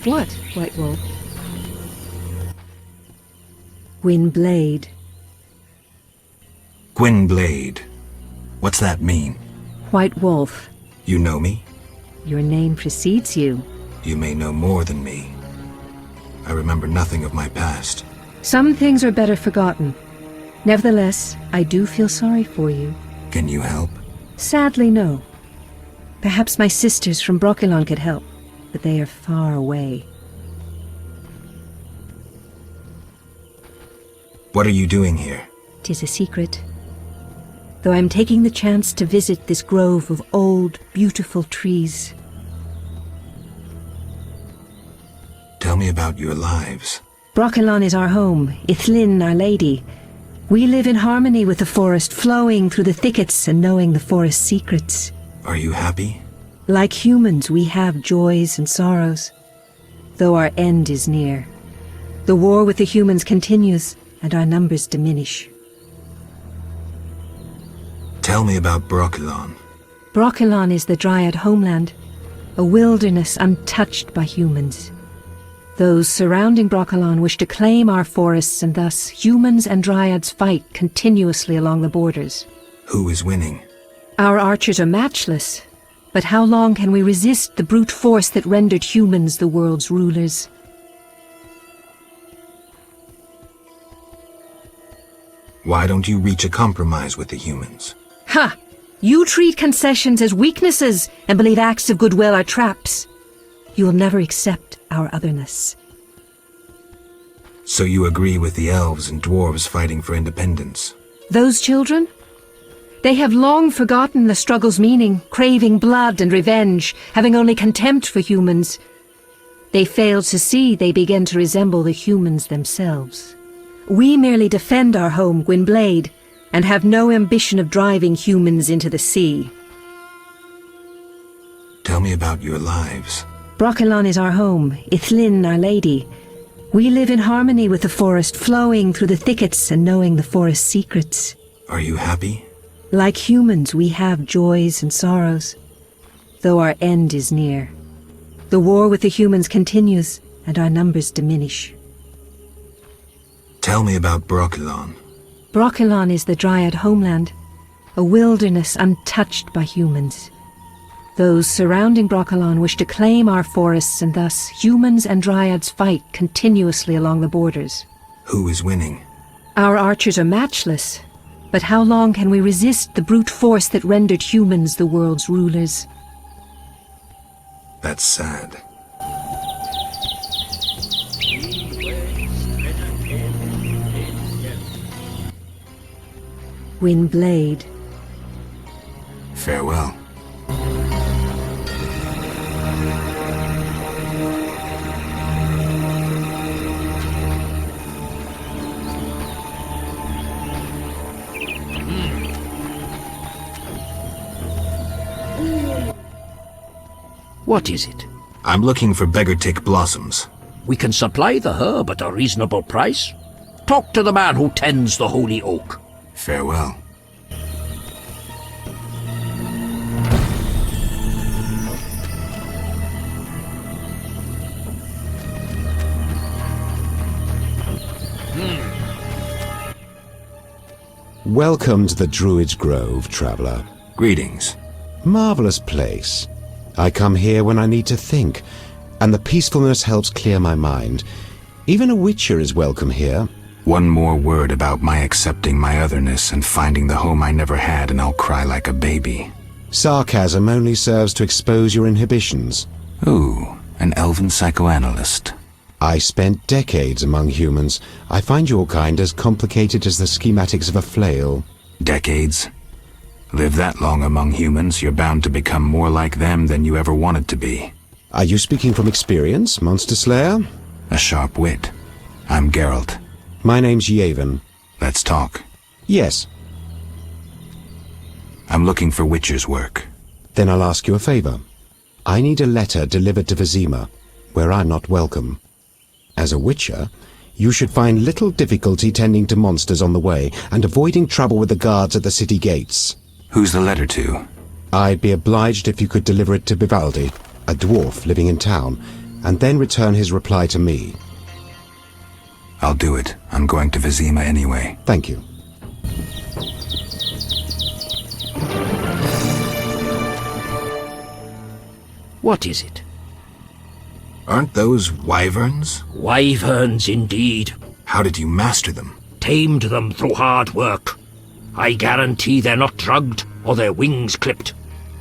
What, White Wolf? Gwynblade. Gwynblade. What's that mean? White Wolf. You know me? Your name precedes you. You may know more than me. I remember nothing of my past. Some things are better forgotten. Nevertheless, I do feel sorry for you. Can you help? Sadly, no. Perhaps my sisters from Brokilon could help, but they are far away. What are you doing here? 'Tis a secret. Though I'm taking the chance to visit this grove of old, beautiful trees. Tell me about your lives. Brokilon is our home, Yaevinn our lady. We live in harmony with the forest, flowing through the thickets and knowing the forest's secrets. Are you happy? Like humans, we have joys and sorrows, though our end is near. The war with the humans continues, and our numbers diminish. Tell me about Brokilon. Brokilon is the Dryad homeland, a wilderness untouched by humans. Those surrounding Brokilon wish to claim our forests, and thus humans and Dryads fight continuously along the borders. Who is winning? Our archers are matchless, but how long can we resist the brute force that rendered humans the world's rulers? Why don't you reach a compromise with the humans? Ha! You treat concessions as weaknesses and believe acts of goodwill are traps. You will never accept our otherness. So you agree with the elves and dwarves fighting for independence? Those children? They have long forgotten the struggle's meaning, craving blood and revenge, having only contempt for humans. They fail to see they begin to resemble the humans themselves. We merely defend our home, Gwynblade, and have no ambition of driving humans into the sea. Tell me about your lives. Brokilon is our home, Yaevinn our lady. We live in harmony with the forest, flowing through the thickets and knowing the forest's secrets. Are you happy? Like humans, we have joys and sorrows, though our end is near. The war with the humans continues, and our numbers diminish. Tell me about Brokilon. Brokilon is the Dryad homeland, a wilderness untouched by humans. Those surrounding Brokilon wish to claim our forests, and thus humans and Dryads fight continuously along the borders. Who is winning? Our archers are matchless, but how long can we resist the brute force that rendered humans the world's rulers? That's sad. Gwynblade. Farewell. What is it? I'm looking for beggar-tick blossoms. We can supply the herb at a reasonable price. Talk to the man who tends the holy oak. Farewell. Welcome to the Druids' Grove, traveler. Greetings. Marvelous place. I come here when I need to think, and the peacefulness helps clear my mind. Even a witcher is welcome here. One more word about my accepting my otherness and finding the home I never had, and I'll cry like a baby. Sarcasm only serves to expose your inhibitions. Ooh, an elven psychoanalyst. I spent decades among humans. I find your kind as complicated as the schematics of a flail. Decades? Live that long among humans, you're bound to become more like them than you ever wanted to be. Are you speaking from experience, Monster Slayer? A sharp wit. I'm Geralt. My name's Yaevinn. Let's talk. Yes. I'm looking for witcher's work. Then I'll ask you a favor. I need a letter delivered to Vizima, where I'm not welcome. As a witcher, you should find little difficulty tending to monsters on the way and avoiding trouble with the guards at the city gates. Who's the letter to? I'd be obliged if you could deliver it to Vivaldi, a dwarf living in town. and then return his reply to me. I'll do it. I'm going to Vizima anyway. Thank you. What is it? Aren't those wyverns? Wyverns, indeed. How did you master them? Tamed them through hard work. I guarantee they're not drugged or their wings clipped.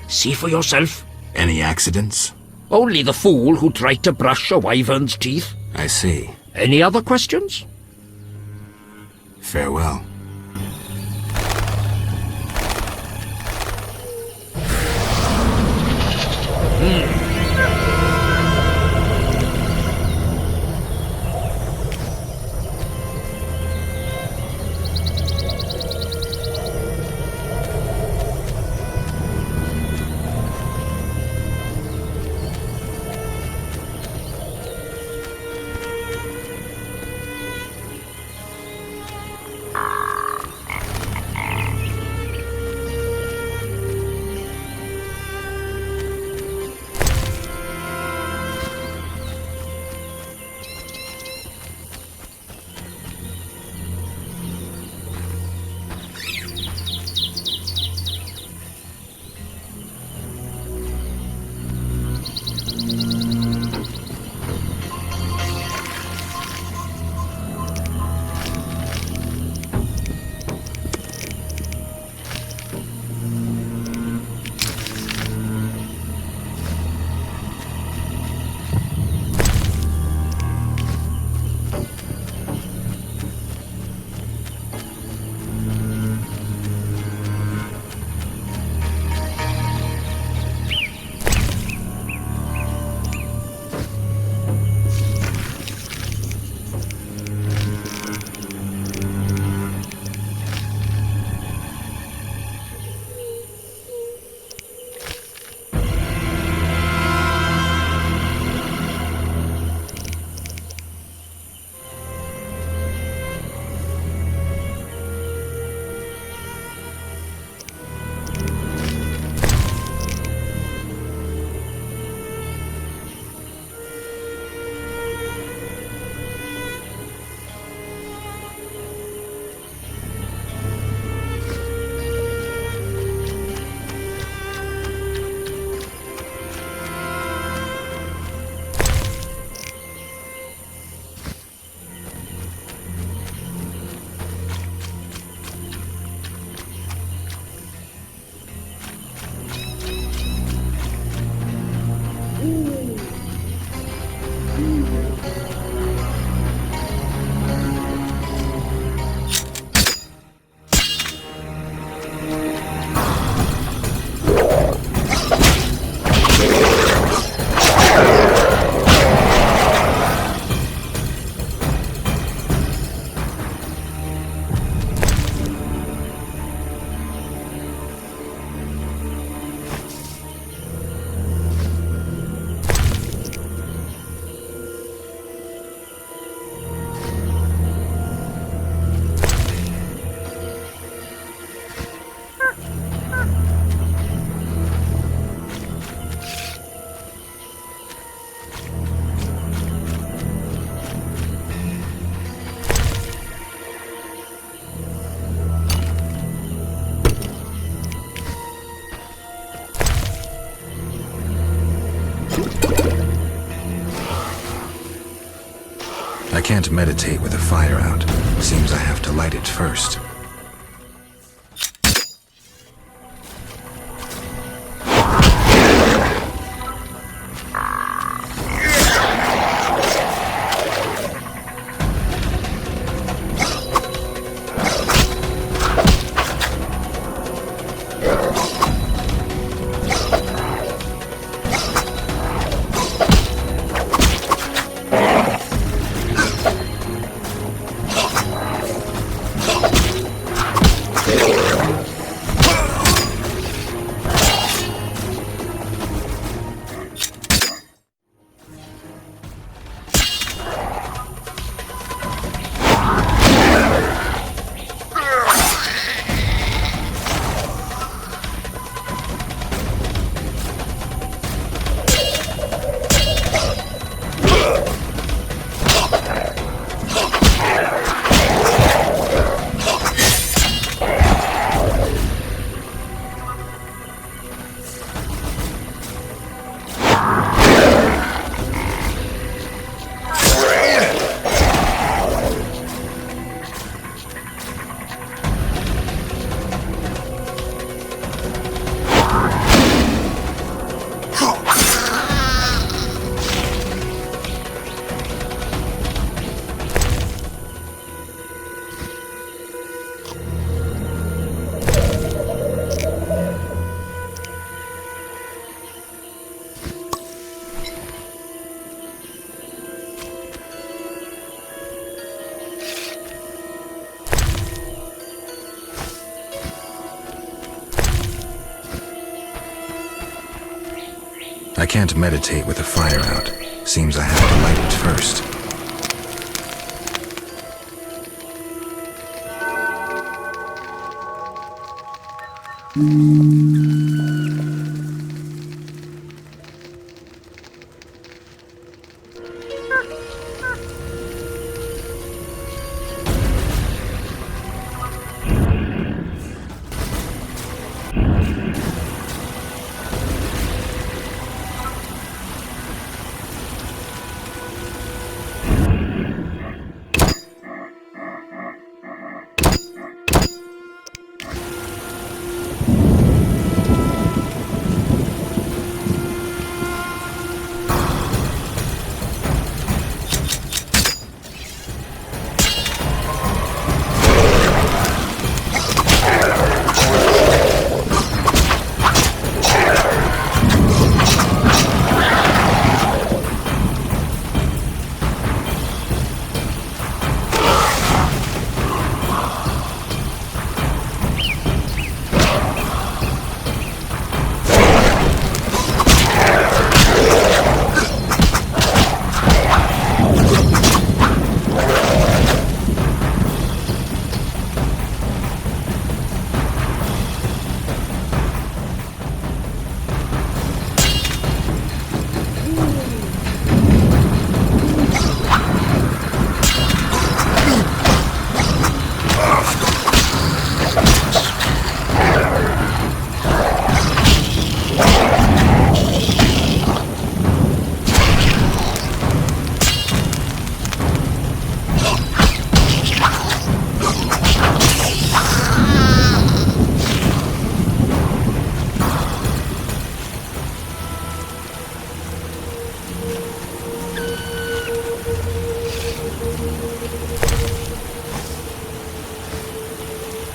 See for yourself. Any accidents? Only the fool who tried to brush a wyvern's teeth. I see. Any other questions? Farewell. I can't meditate with a fire out. Seems I have to light it first. can't meditate with the fire out. Seems I have to light it first.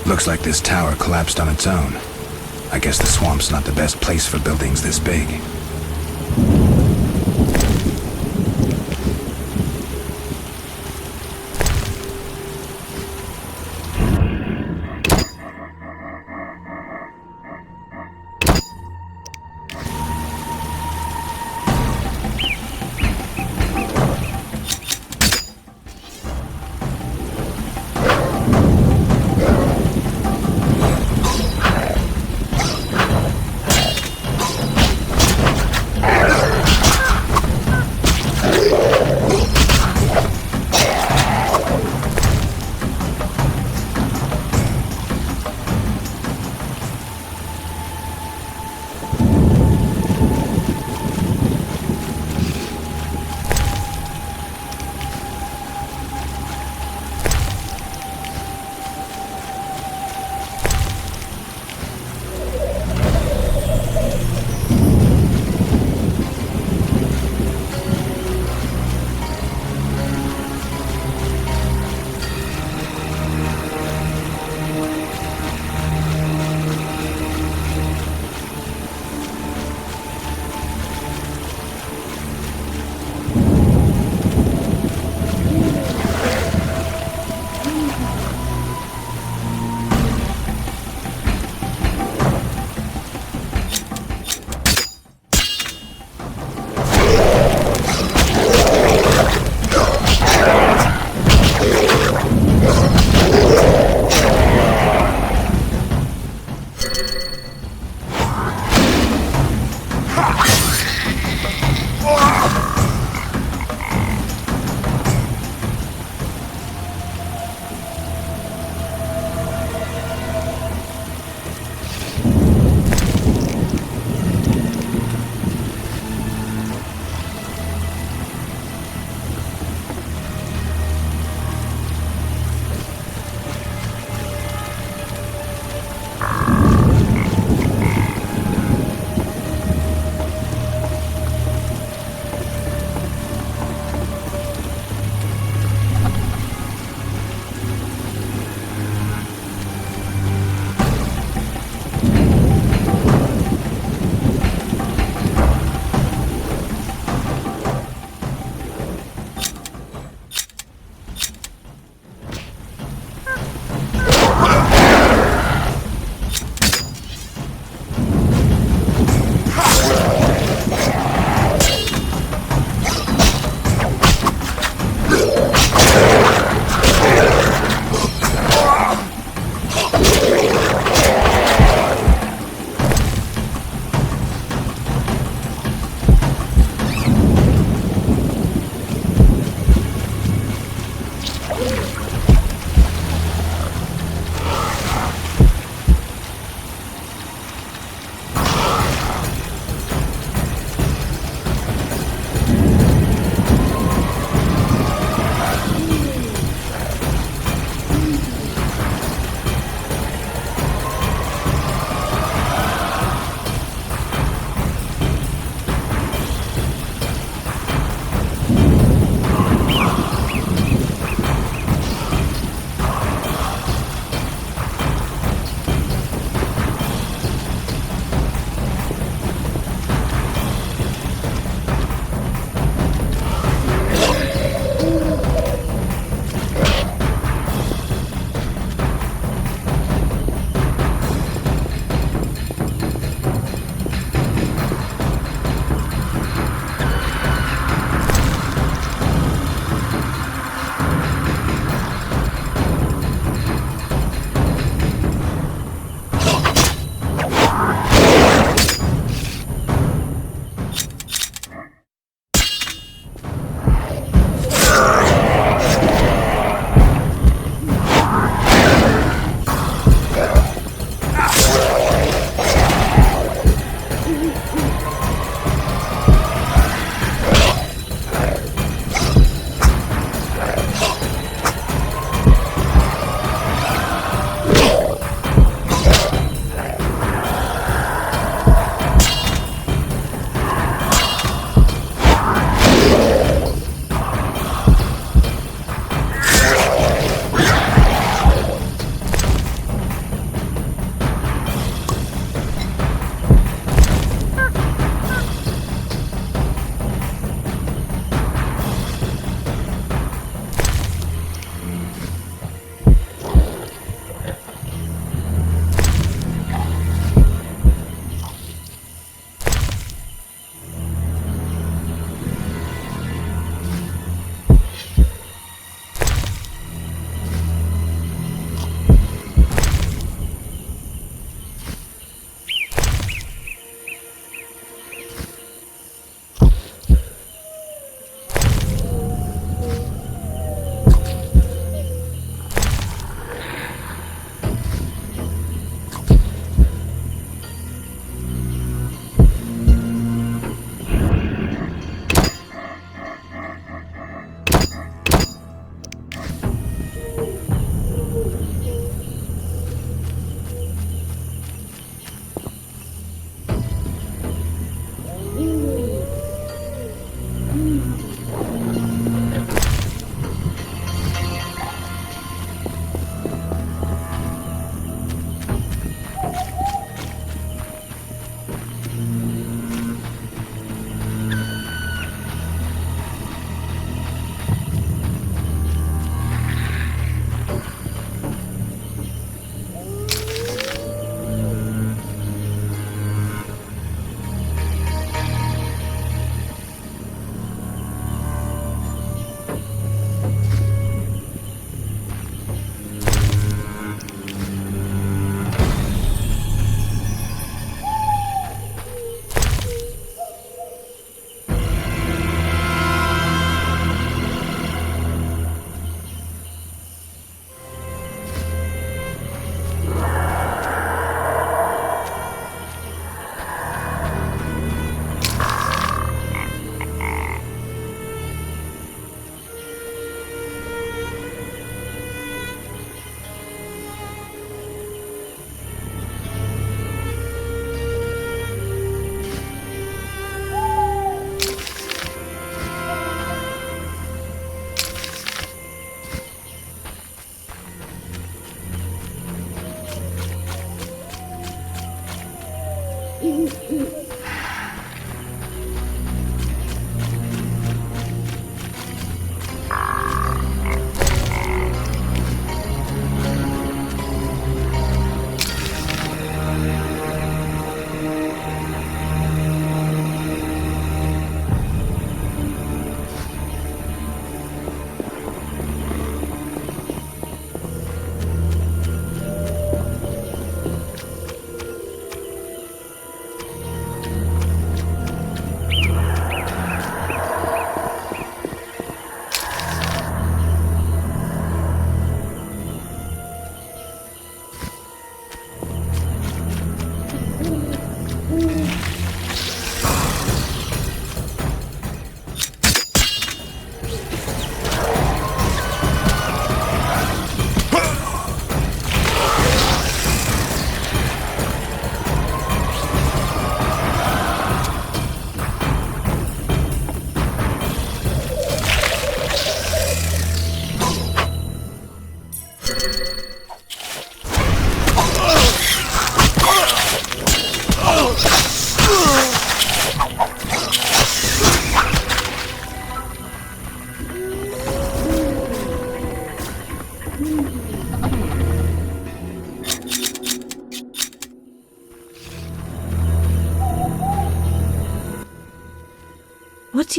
Looks like this tower collapsed on its own. I guess the swamp's not the best place for buildings this big.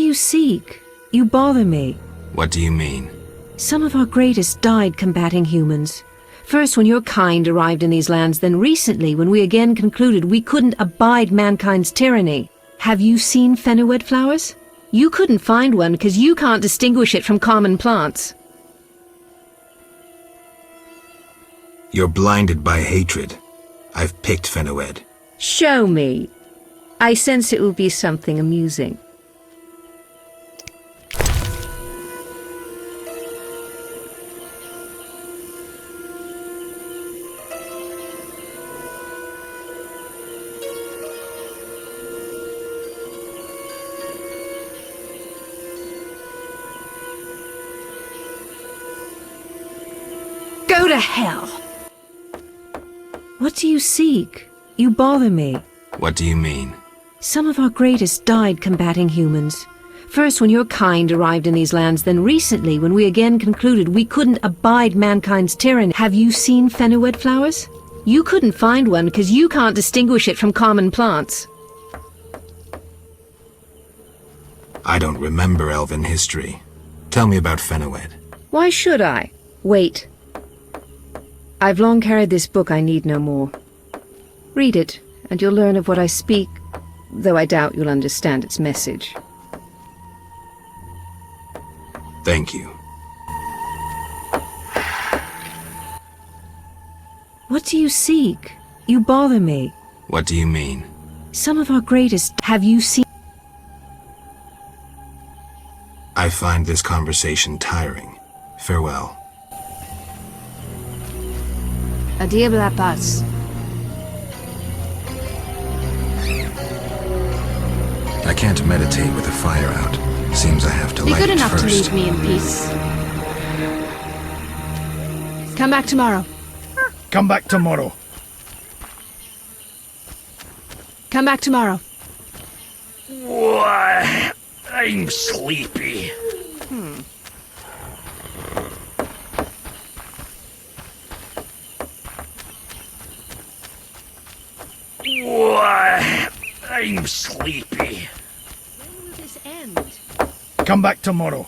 you seek? You bother me. What do you mean? Some of our greatest died combating humans. First when your kind arrived in these lands, then recently when we again concluded we couldn't abide mankind's tyranny. Have you seen fenoued flowers? You couldn't find one because you can't distinguish it from common plants. You're blinded by hatred. I've picked fenoued. Show me. I sense it will be something amusing. Go to hell! What do you seek? You bother me. What do you mean? Some of our greatest died combating humans. First when your kind arrived in these lands, then recently when we again concluded we couldn't abide mankind's tyranny. Have you seen fenoued flowers? You couldn't find one because you can't distinguish it from common plants. I don't remember elven history. Tell me about fenoued. Why should I? Wait. I've long carried this book, I need no more. Read it, and you'll learn of what I speak, though I doubt you'll understand its message. Thank you. What do you seek? You bother me. What do you mean? Some of our greatest... Have you seen... I find this conversation tiring. Farewell. Adieu la paz. I can't meditate with the fire out. Seems I have to Be light good it enough first. to leave me in peace. Come back tomorrow. Come back tomorrow. Come back tomorrow. Why, I'm sleepy. Why, I'm sleepy. When will this end? Come back tomorrow.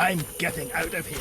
I'm getting out of here.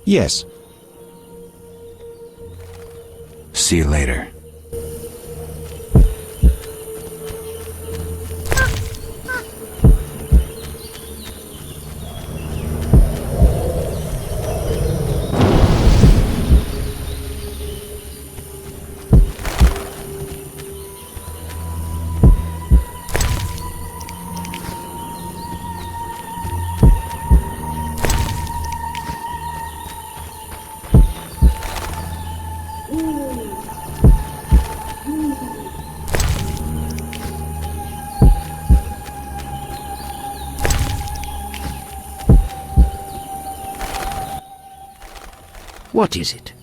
Yes. See you later. What is it?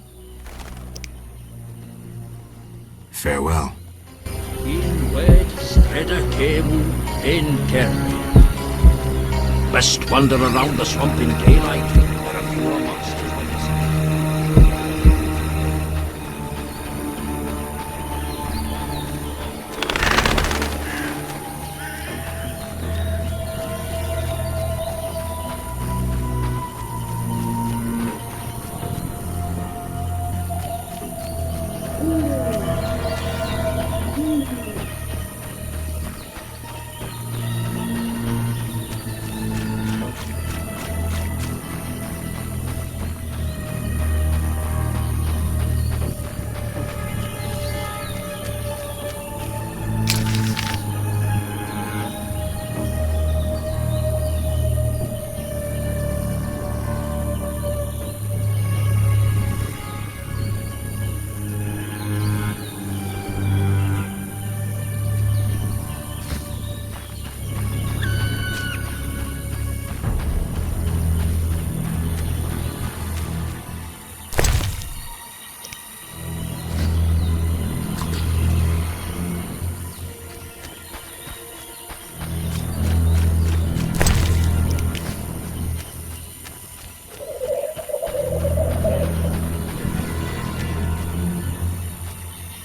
Farewell. In wed streda cemu in terri. Best wander around the swamp in daylight. There are fewer monsters when it's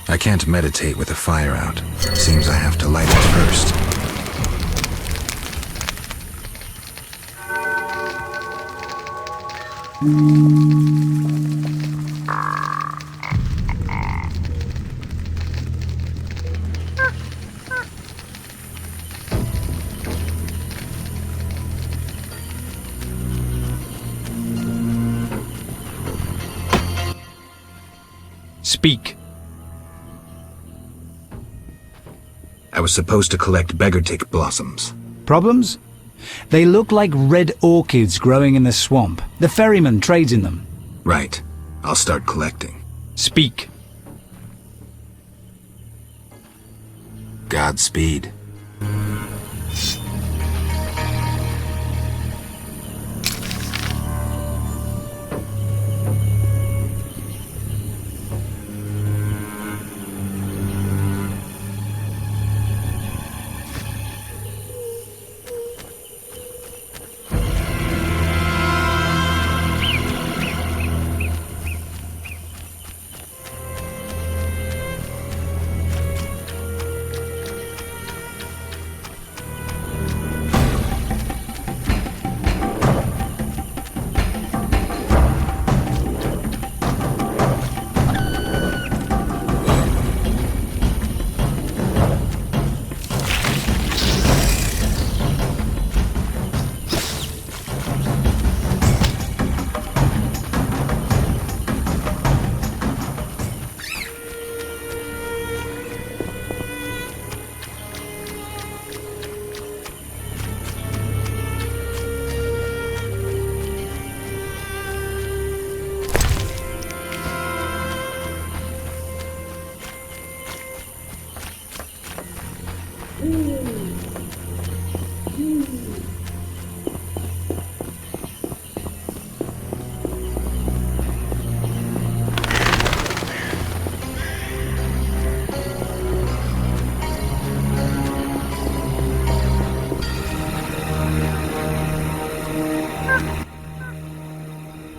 I can't meditate with the fire out. Seems I have to light it first. Speak. I was supposed to collect beggartick blossoms. Problems? They look like red orchids growing in the swamp. The ferryman trades in them. Right. I'll start collecting. Speak. Godspeed.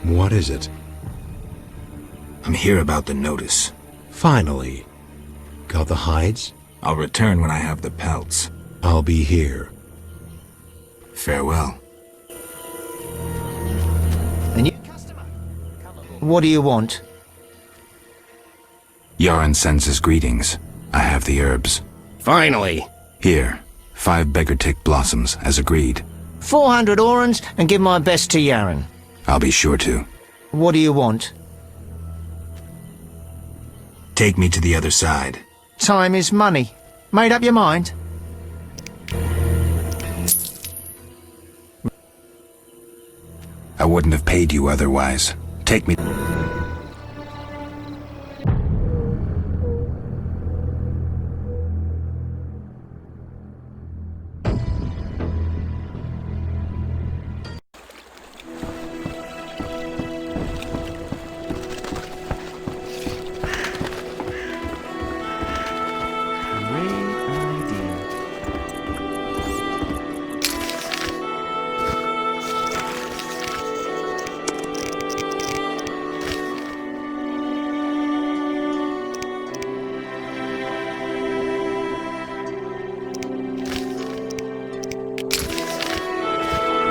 What is it? I'm here about the notice. Finally. Got the hides? I'll return when I have the pelts. I'll be here. Farewell. A new customer. What do you want? Yaevinn sends his greetings. I have the herbs. Finally. Here, 5 beggar-tick blossoms, as agreed. 400 orans and give my best to Yaevinn. I'll be sure to. What do you want? Take me to the other side. Time is money. Made up your mind? I wouldn't have paid you otherwise. Take me...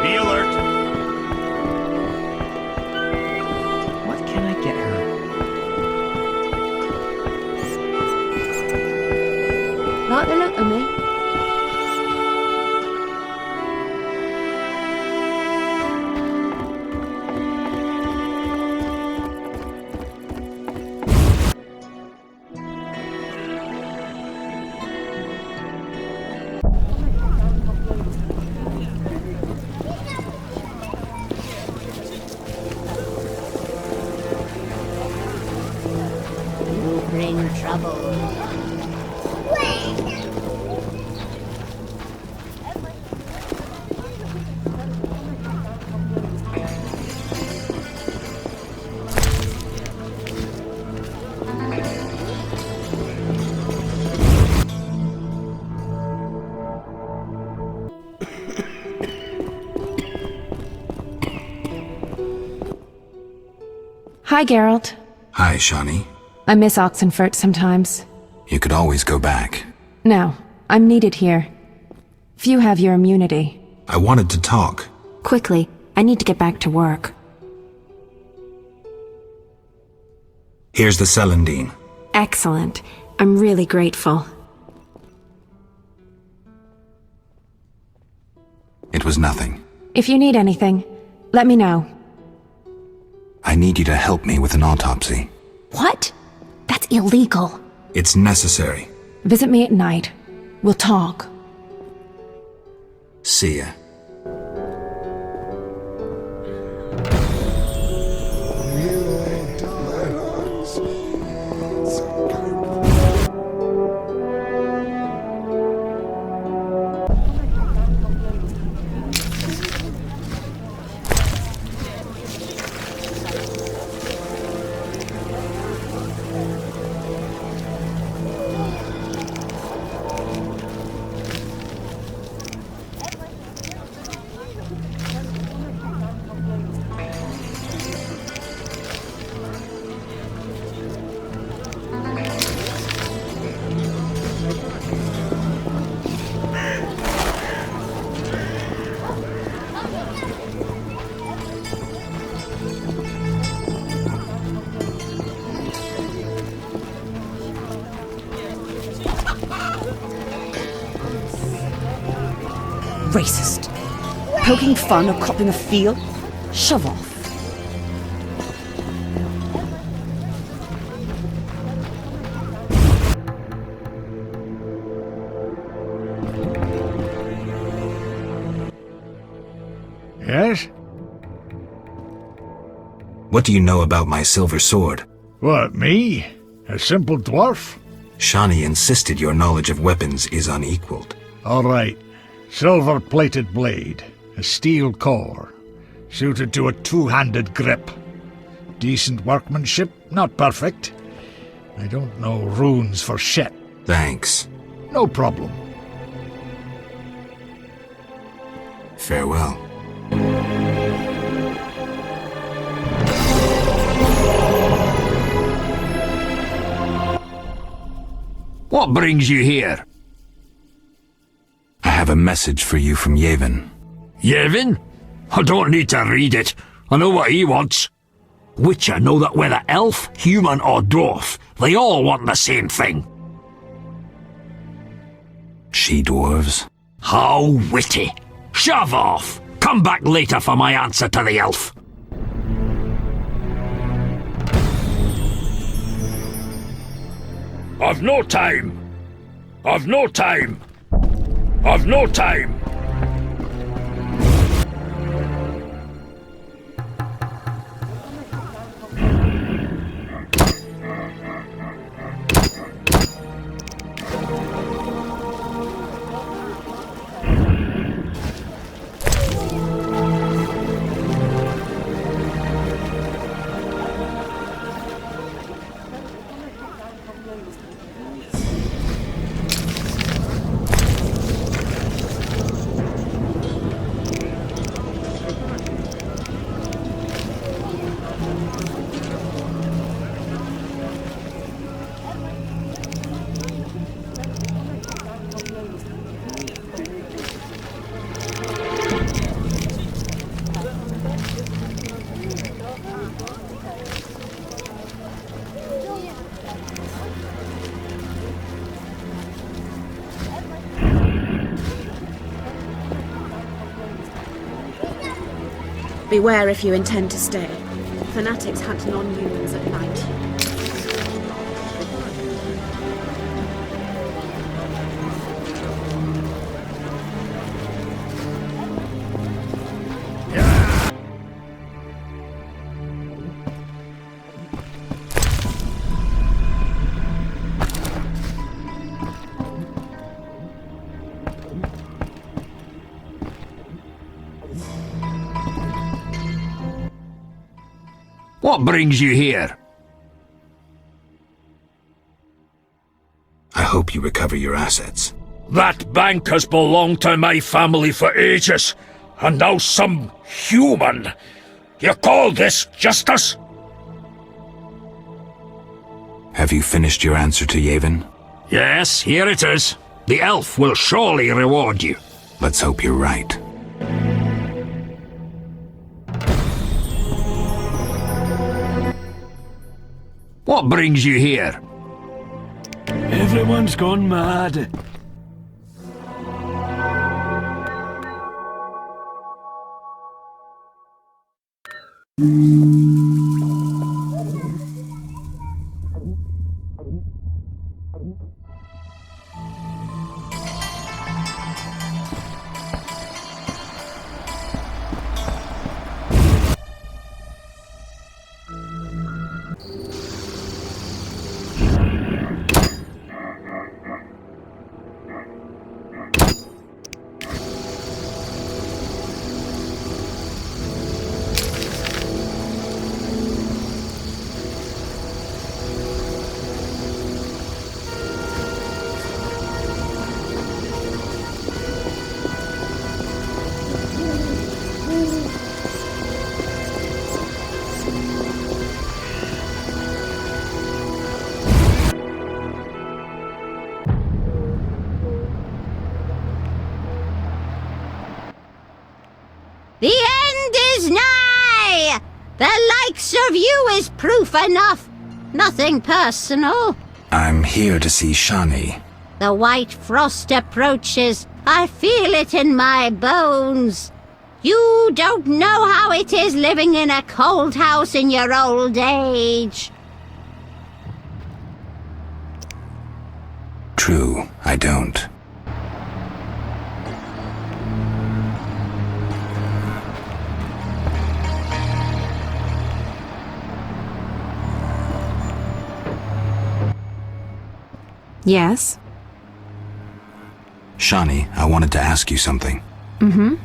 Be alert! What can I get her? Like the look of me? You bring trouble. Hi, Geralt. Hi, Shani. I miss Oxenfurt sometimes. You could always go back. No, I'm needed here. Few have your immunity. I wanted to talk. Quickly, I need to get back to work. Here's the Celandine. Excellent. I'm really grateful. It was nothing. If you need anything, let me know. I need you to help me with an autopsy. What? That's illegal. It's necessary. Visit me at night. We'll talk. See ya. Racist. Poking fun or copping a feel? Shove off. Yes? What do you know about my silver sword? What, me? A simple dwarf? Shani insisted your knowledge of weapons is unequaled. All right. Silver-plated blade, a steel core, suited to a two-handed grip. Decent workmanship, not perfect. I don't know runes for shit. Thanks. No problem. Farewell. What brings you here? I have a message for you from Yaevinn. Yaevinn? I don't need to read it. I know what he wants. Witcher know that whether elf, human or dwarf, they all want the same thing. She-dwarves? How witty. Shove off. Come back later for my answer to the elf. I've no time. I've no time. I've no time. Beware if you intend to stay. Fanatics hunt non-humans at night. What brings you here? I hope you recover your assets. That bank has belonged to my family for ages, and now some human. You call this justice? Have you finished your answer to Yaevinn? Yes, here it is. The elf will surely reward you. Let's hope you're right. What brings you here? Everyone's gone mad. The end is nigh! The likes of you is proof enough. Nothing personal. I'm here to see Shani. The white frost approaches. I feel it in my bones. You don't know how it is living in a cold house in your old age. True, I don't. Yes? Shani, I wanted to ask you something. Mm-hmm.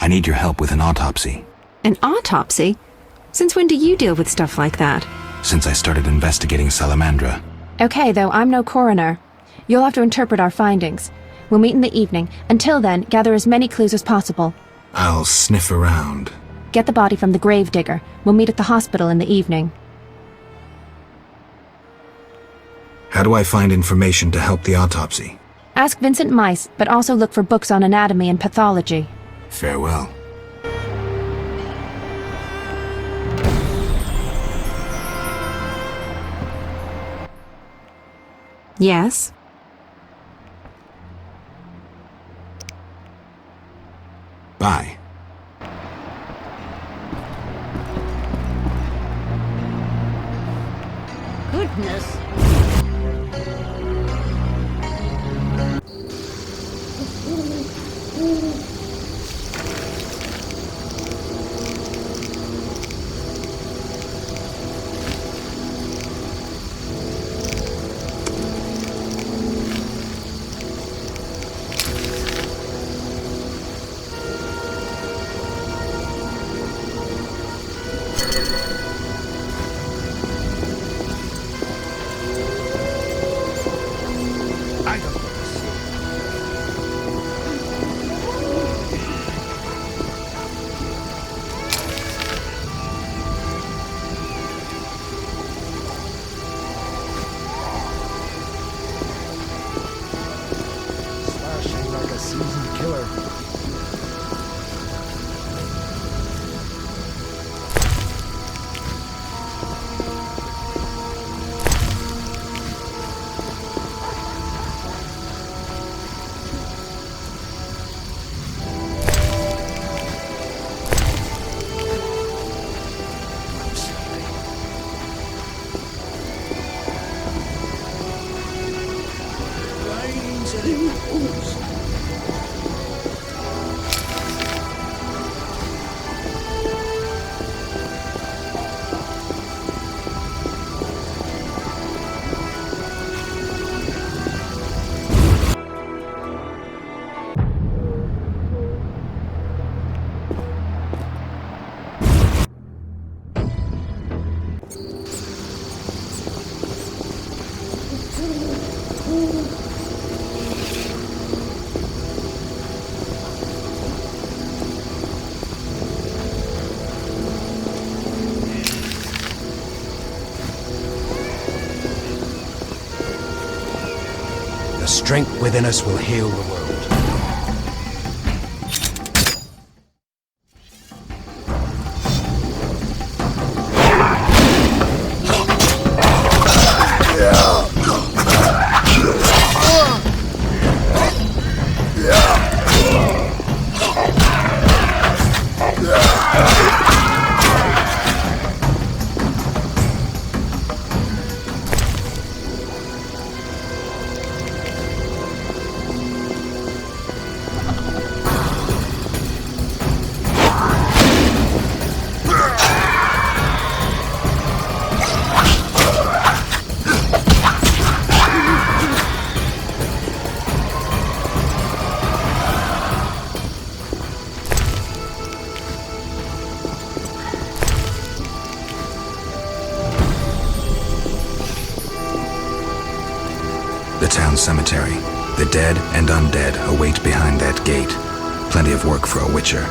I need your help with an autopsy. An autopsy? Since when do you deal with stuff like that? Since I started investigating Salamandra. Okay, though, I'm no coroner. You'll have to interpret our findings. We'll meet in the evening. Until then, gather as many clues as possible. I'll sniff around. Get the body from the Gravedigger. We'll meet at the hospital in the evening. How do I find information to help the autopsy? Ask Vincent Mice, but also look for books on anatomy and pathology. Farewell. Yes? Bye. Goodness. The strength within us will heal the world. The town cemetery. The dead and undead await behind that gate. Plenty of work for a witcher.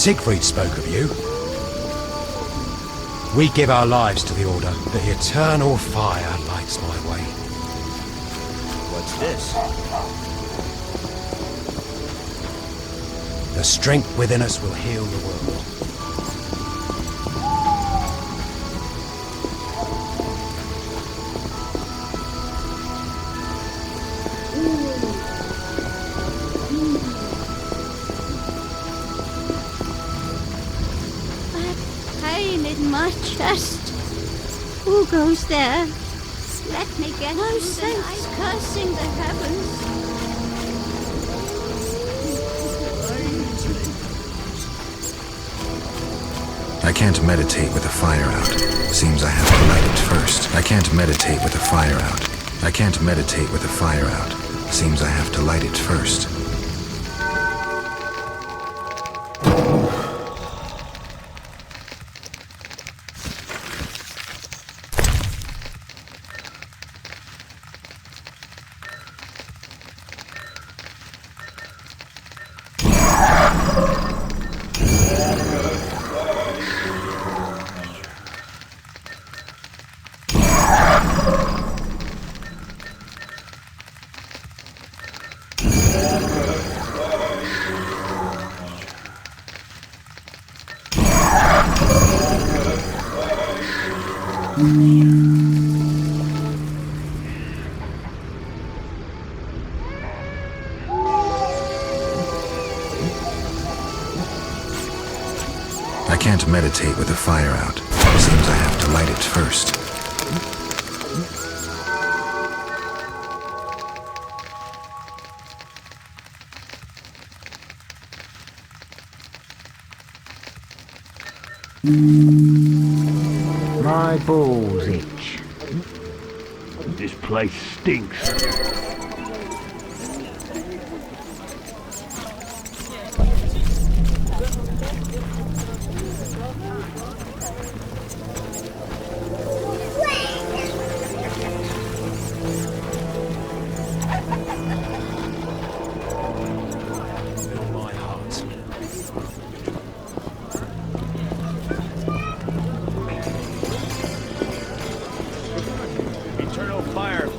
Siegfried spoke of you. We give our lives to the Order. The eternal fire lights my way. What's this? The strength within us will heal the world. Pain in my chest. Who goes there? Let me get no sense cursing the heavens. I can't meditate with the fire out. Seems I have to light it first. I can't meditate with the fire out. I can't meditate with the fire out. Seems I have to light it first. I can't meditate with the fire out. Seems I have to light it first. My balls itch. This place stinks.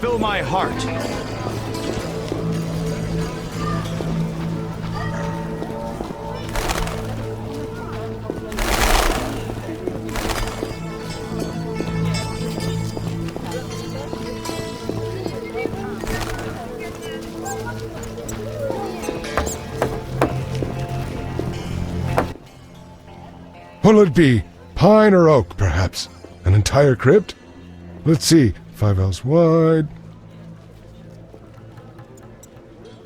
Fill my heart. What'll it be? Pine or oak, perhaps? An entire crypt? Let's see. 5 ells wide.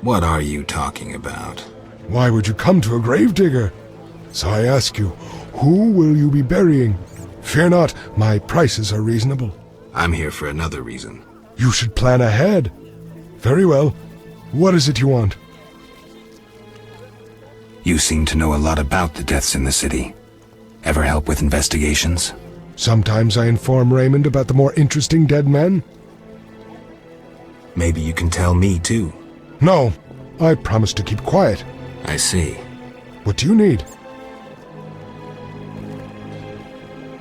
What are you talking about? Why would you come to a gravedigger? So I ask you, who will you be burying? Fear not, my prices are reasonable. I'm here for another reason. You should plan ahead. Very well. What is it you want? You seem to know a lot about the deaths in the city. Ever help with investigations? Sometimes I inform Raymond about the more interesting dead men. Maybe you can tell me too. No, I promise to keep quiet. I see. What do you need?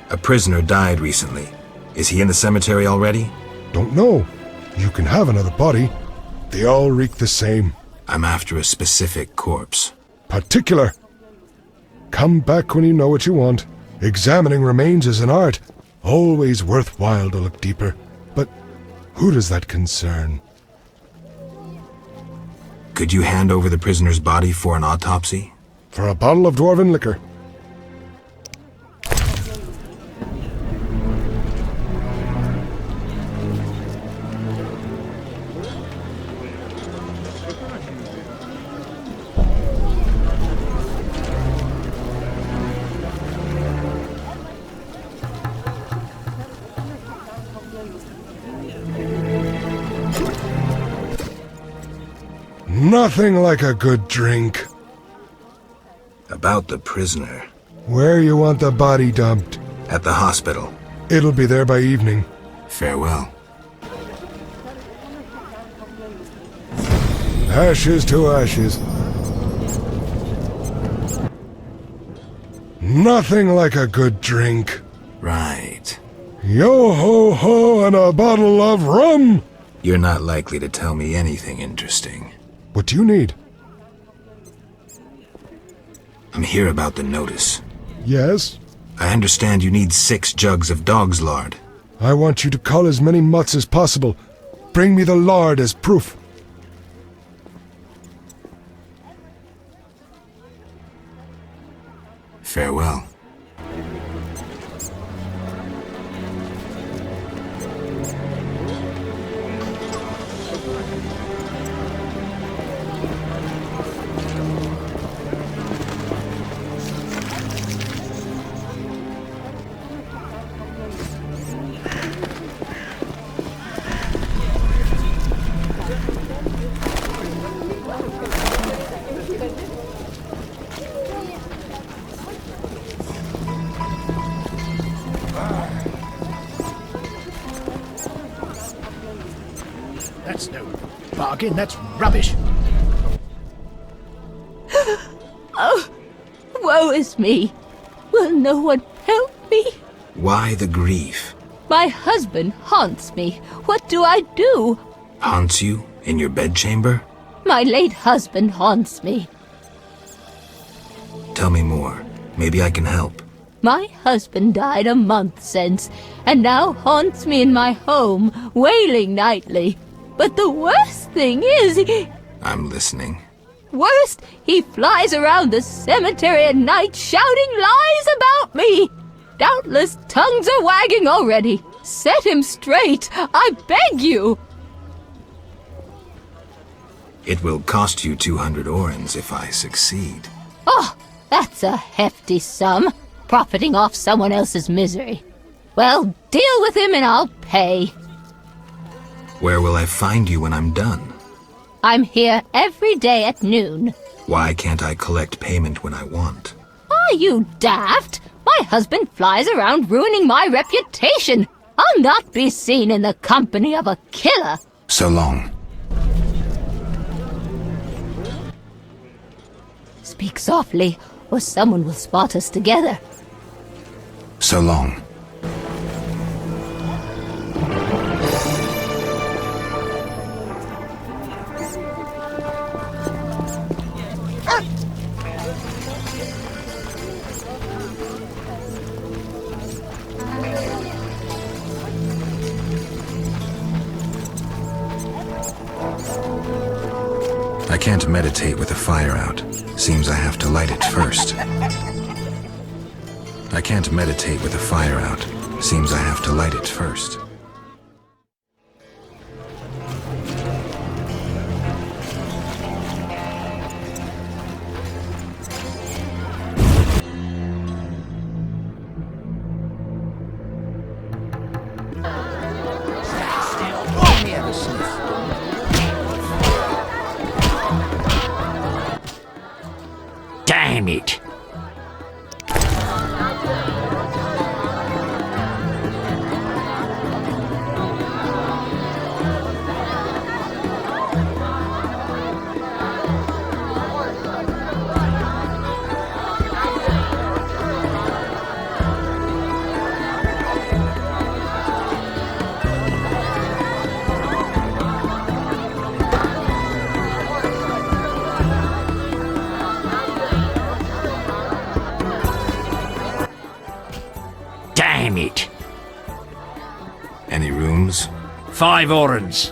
A prisoner died recently. Is he in the cemetery already? Don't know. You can have another body. They all reek the same. I'm after a specific corpse. Particular. Come back when you know what you want. Examining remains is an art. Always worthwhile to look deeper. But who does that concern? Could you hand over the prisoner's body for an autopsy? For a bottle of dwarven liquor. Nothing like a good drink. About the prisoner. Where you want the body dumped? At the hospital. It'll be there by evening. Farewell. Ashes to ashes. Nothing like a good drink. Right. Yo-ho-ho and a bottle of rum! You're not likely to tell me anything interesting. What do you need? I'm here about the notice. Yes? I understand you need 6 jugs of dog's lard. I want you to cull as many mutts as possible. Bring me the lard as proof. Farewell. That's no bargain, that's rubbish. Oh, woe is me. Will no one help me? Why the grief? My husband haunts me. What do I do? Haunts you? In your bedchamber? My late husband haunts me. Tell me more. Maybe I can help. My husband died a month since, and now haunts me in my home, wailing nightly. But the worst thing is, I'm listening. worst, he flies around the cemetery at night shouting lies about me. Doubtless tongues are wagging already. Set him straight, I beg you. It will cost you 200 orens if I succeed. Oh, that's a hefty sum, profiting off someone else's misery. Well, deal with him and I'll pay. Where will I find you when I'm done? I'm here every day at noon. Why can't I collect payment when I want? Are you daft? My husband flies around ruining my reputation. I'll not be seen in the company of a killer. So long. Speak softly, or someone will spot us together. So long. I can't meditate with the fire out. Seems I have to light it first. I can't meditate with the fire out. Seems I have to light it first. Damn it! Damn it! Any rooms? 5 orens.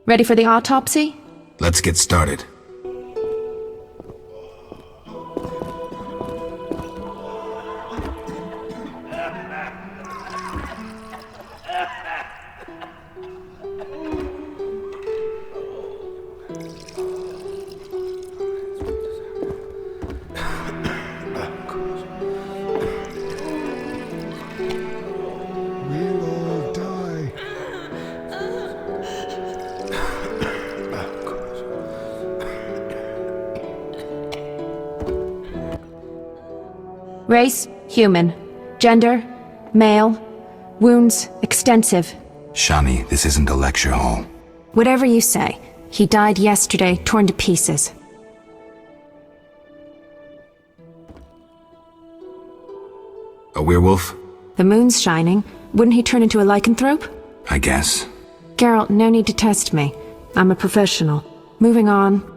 Ready for the autopsy? Let's get started. Race, human. Gender, male. Wounds, extensive. Shani, this isn't a lecture hall. Whatever you say. He died yesterday, torn to pieces. A werewolf? The moon's shining. Wouldn't he turn into a lycanthrope? I guess. Geralt, no need to test me. I'm a professional. Moving on.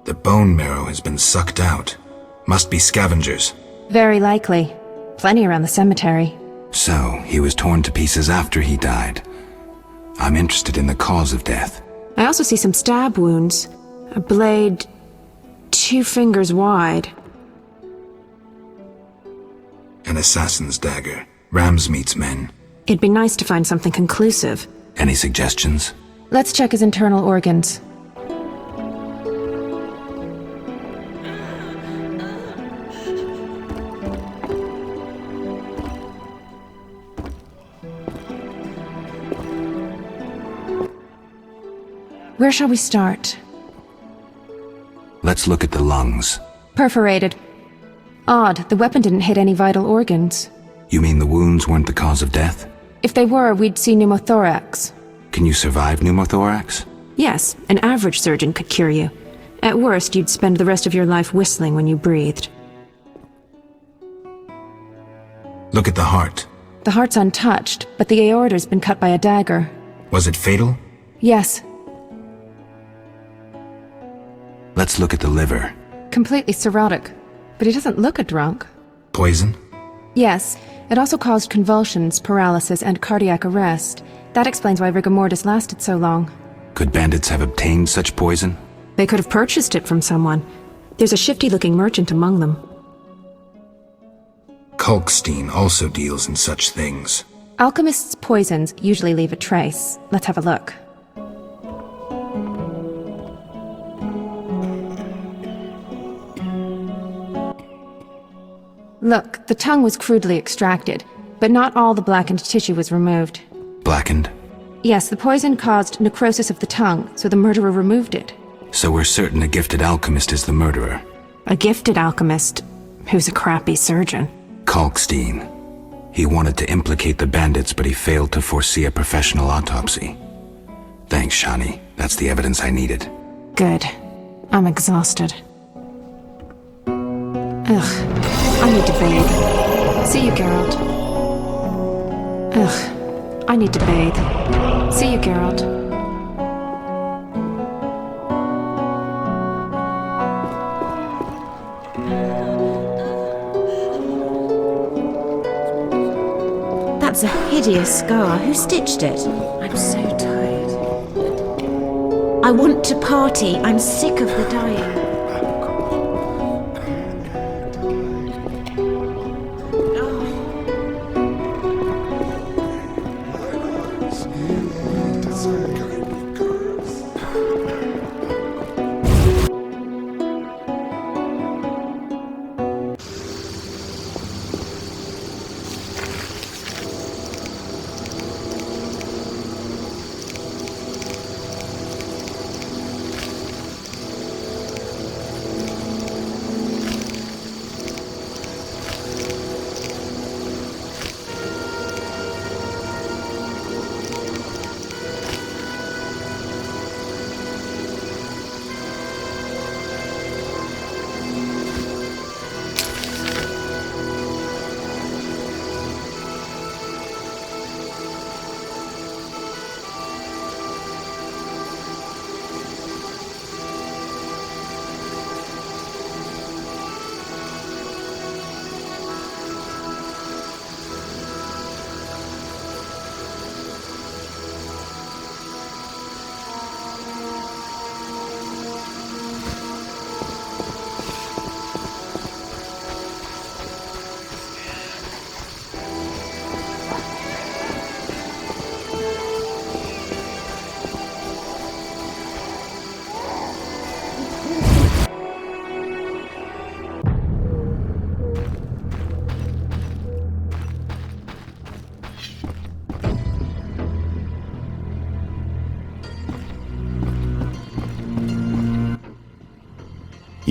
The bone marrow has been sucked out. Must be scavengers. Very likely. Plenty around the cemetery. So, he was torn to pieces after he died. I'm interested in the cause of death. I also see some stab wounds. A blade 2 fingers wide. An assassin's dagger. Ramsmeat's men. It'd be nice to find something conclusive. Any suggestions? Let's check his internal organs. Where shall we start? Let's look at the lungs. Perforated. Odd, the weapon didn't hit any vital organs. You mean the wounds weren't the cause of death? If they were, we'd see pneumothorax. Can you survive pneumothorax? Yes, an average surgeon could cure you. At worst, you'd spend the rest of your life whistling when you breathed. Look at the heart. The heart's untouched, but the aorta's been cut by a dagger. Was it fatal? Yes. Let's look at the liver. Completely cirrhotic. But he doesn't look a drunk. Poison? Yes. It also caused convulsions, paralysis, and cardiac arrest. That explains why rigor mortis lasted so long. Could bandits have obtained such poison? They could have purchased it from someone. There's a shifty-looking merchant among them. Kalkstein also deals in such things. Alchemists' poisons usually leave a trace. Let's have a look. Look, the tongue was crudely extracted, but not all the blackened tissue was removed. Blackened? Yes, the poison caused necrosis of the tongue, so the murderer removed it. So we're certain a gifted alchemist is the murderer. A gifted alchemist who's a crappy surgeon. Kalkstein. He wanted to implicate the bandits, but he failed to foresee a professional autopsy. Thanks, Shani. That's the evidence I needed. Good. I'm exhausted. Ugh. I need to bathe. See you, Geralt. Ugh. I need to bathe. See you, Geralt. That's a hideous scar. Who stitched it? I'm so tired. I want to party. I'm sick of the dying.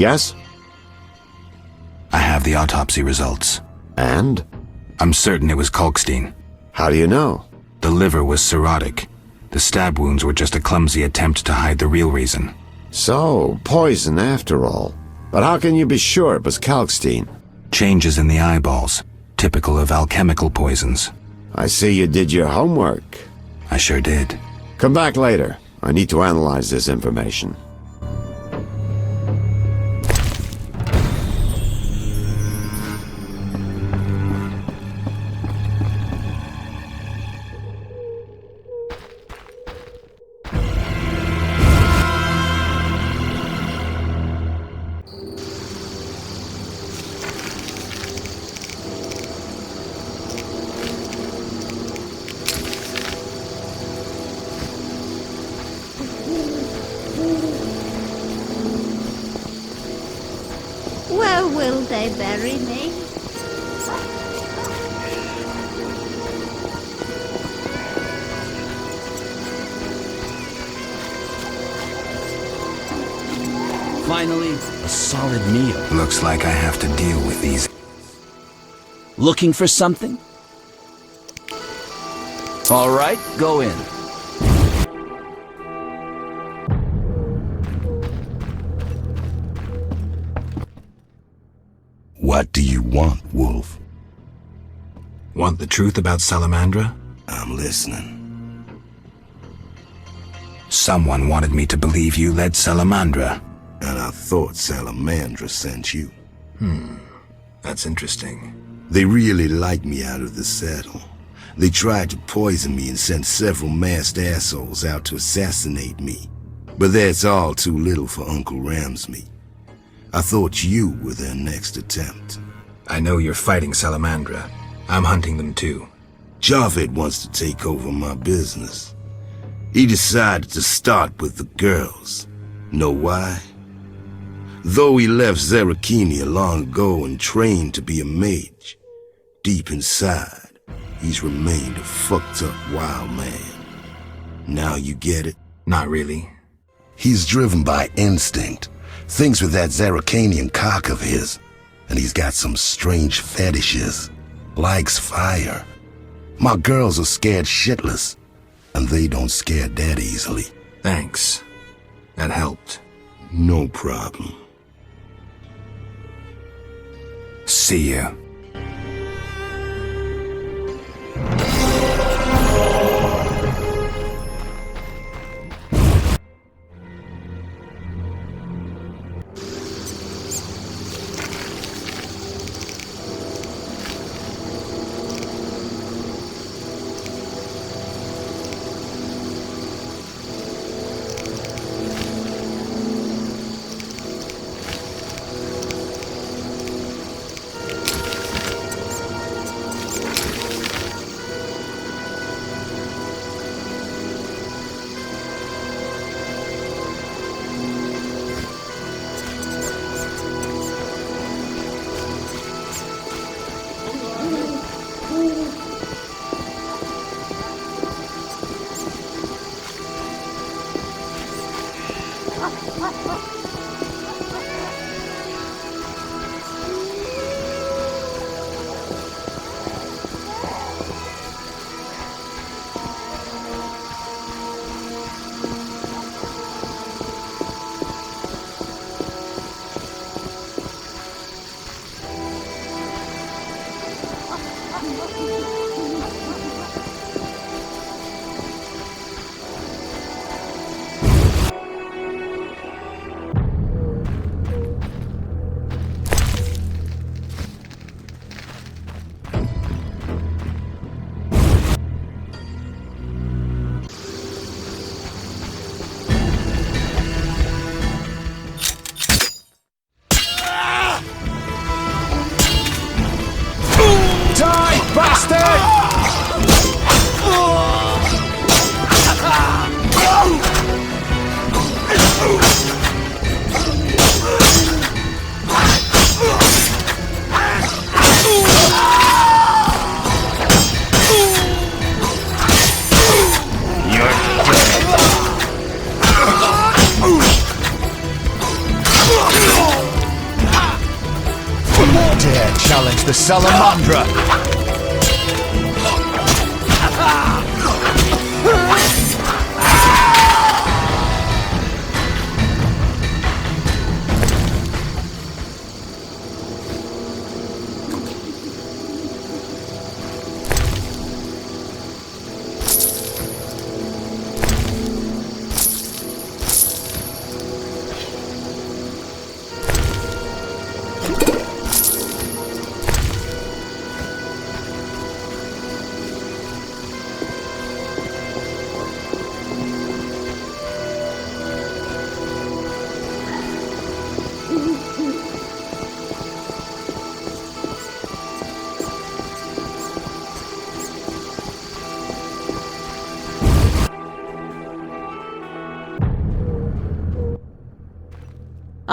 Yes? I have the autopsy results. And? I'm certain it was Kalkstein. How do you know? The liver was cirrhotic. The stab wounds were just a clumsy attempt to hide the real reason. So, poison after all. But how can you be sure it was Kalkstein? Changes in the eyeballs, typical of alchemical poisons. I see you did your homework. I sure did. Come back later. I need to analyze this information. Where will they bury me? Finally, a solid meal. Looks like I have to deal with these. Looking for something? All right, go in. What do you want, Wolf? Want the truth about Salamandra? I'm listening. Someone wanted me to believe you led Salamandra. And I thought Salamandra sent you. That's interesting. They really liked me out of the saddle. They tried to poison me and sent several masked assholes out to assassinate me. But that's all too little for Uncle Ramsmy. I thought you were their next attempt. I know you're fighting Salamandra. I'm hunting them too. Javid wants to take over my business. He decided to start with the girls. Know why? Though he left Zarakini long ago and trained to be a mage, deep inside, he's remained a fucked up wild man. Now you get it? Not really. He's driven by instinct. Thinks with that Zarakanian cock of his. And he's got some strange fetishes. Likes fire. My girls are scared shitless. And they don't scare that easily. Thanks. That helped. No problem. See you. dare challenge the Salamandra?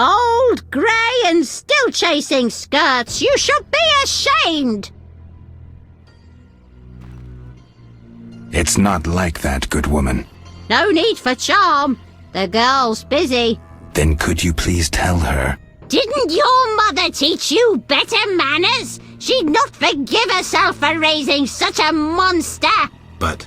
Old, grey, and still chasing skirts! You should be ashamed! It's not like that, good woman. No need for charm. The girl's busy. Then could you please tell her? Didn't your mother teach you better manners? She'd not forgive herself for raising such a monster. But...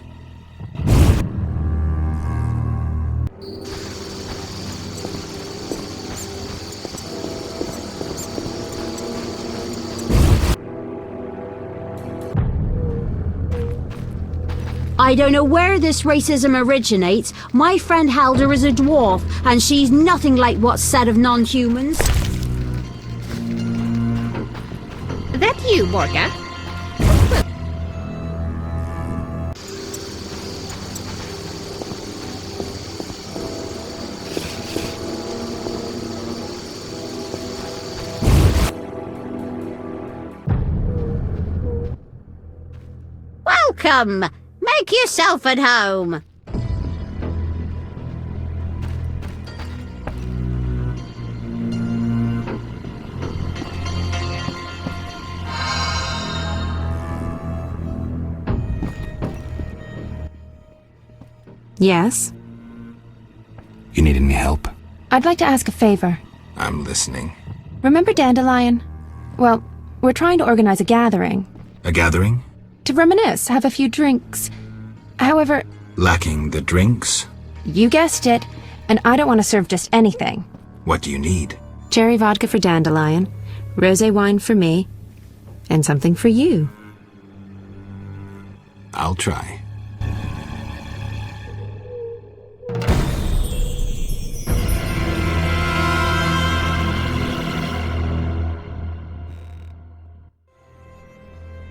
I don't know where this racism originates. My friend Helder is a dwarf, and she's nothing like what's said of non-humans. That you, Morga? Welcome! Make yourself at home. Yes? You need any help? I'd like to ask a favor. I'm listening. Remember Dandelion? Well, we're trying to organize a gathering. A gathering? To reminisce, have a few drinks. However... Lacking the drinks? You guessed it, and I don't want to serve just anything. What do you need? Cherry vodka for Dandelion, rosé wine for me, and something for you. I'll try.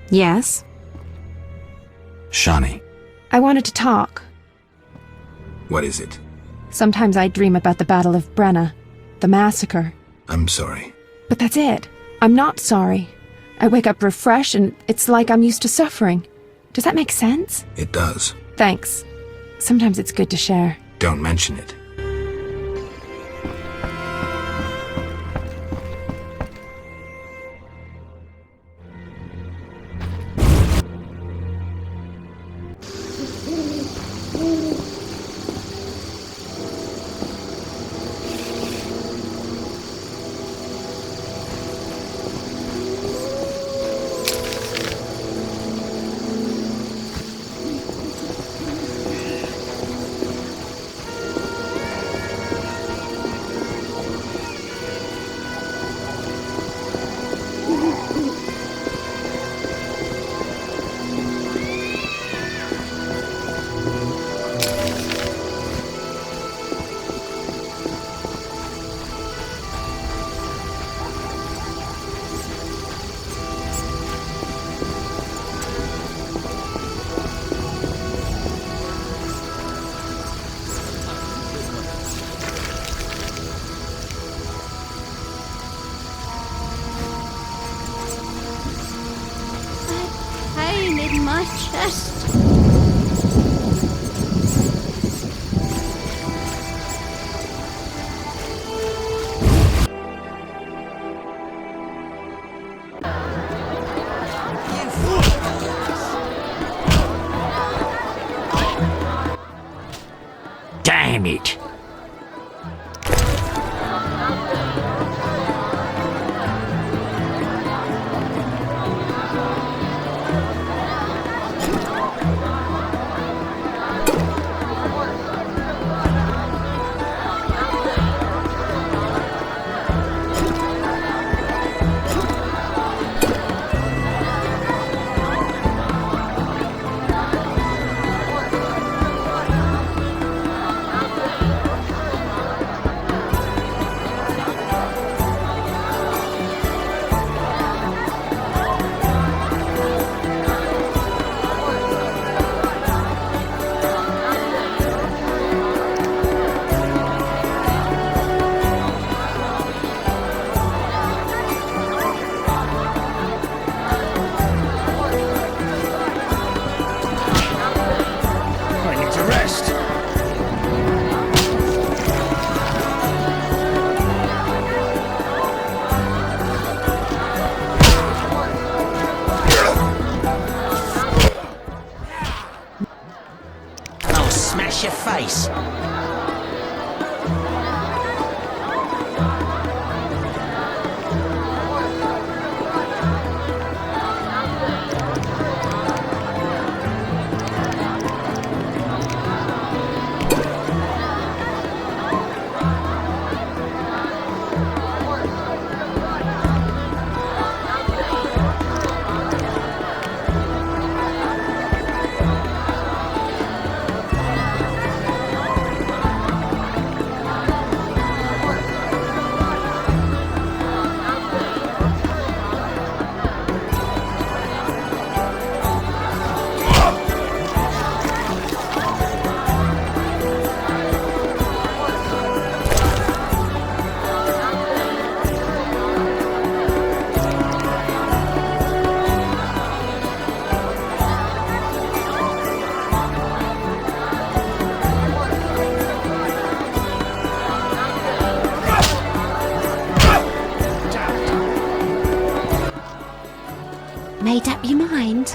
Yes? Shani. I wanted to talk. What is it? Sometimes I dream about the Battle of Brenna, the massacre. I'm sorry. But that's it. I'm not sorry. I wake up refreshed and it's like I'm used to suffering. Does that make sense? It does. Thanks. Sometimes it's good to share. Don't mention it. My chest. Damn it! face. Made up your mind?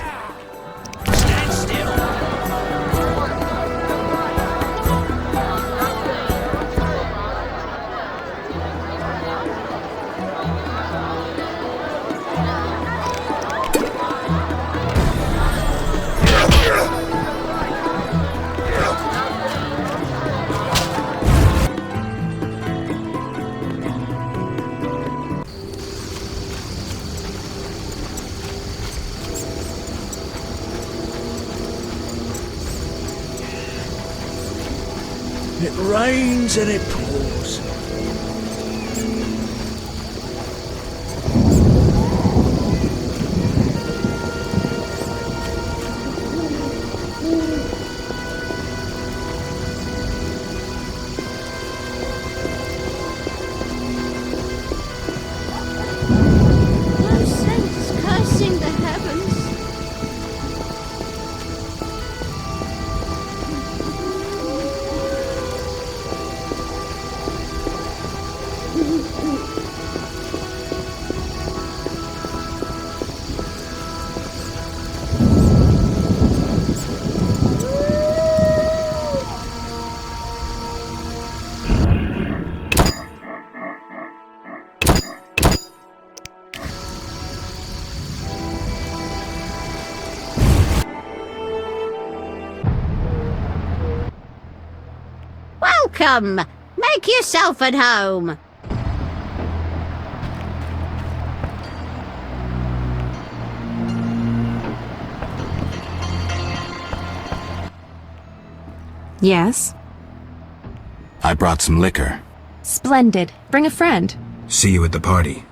Stand still. It rains and it pours. No sense cursing the heavens. Welcome! Make yourself at home. Yes? I brought some liquor. Splendid. Bring a friend. See you at the party.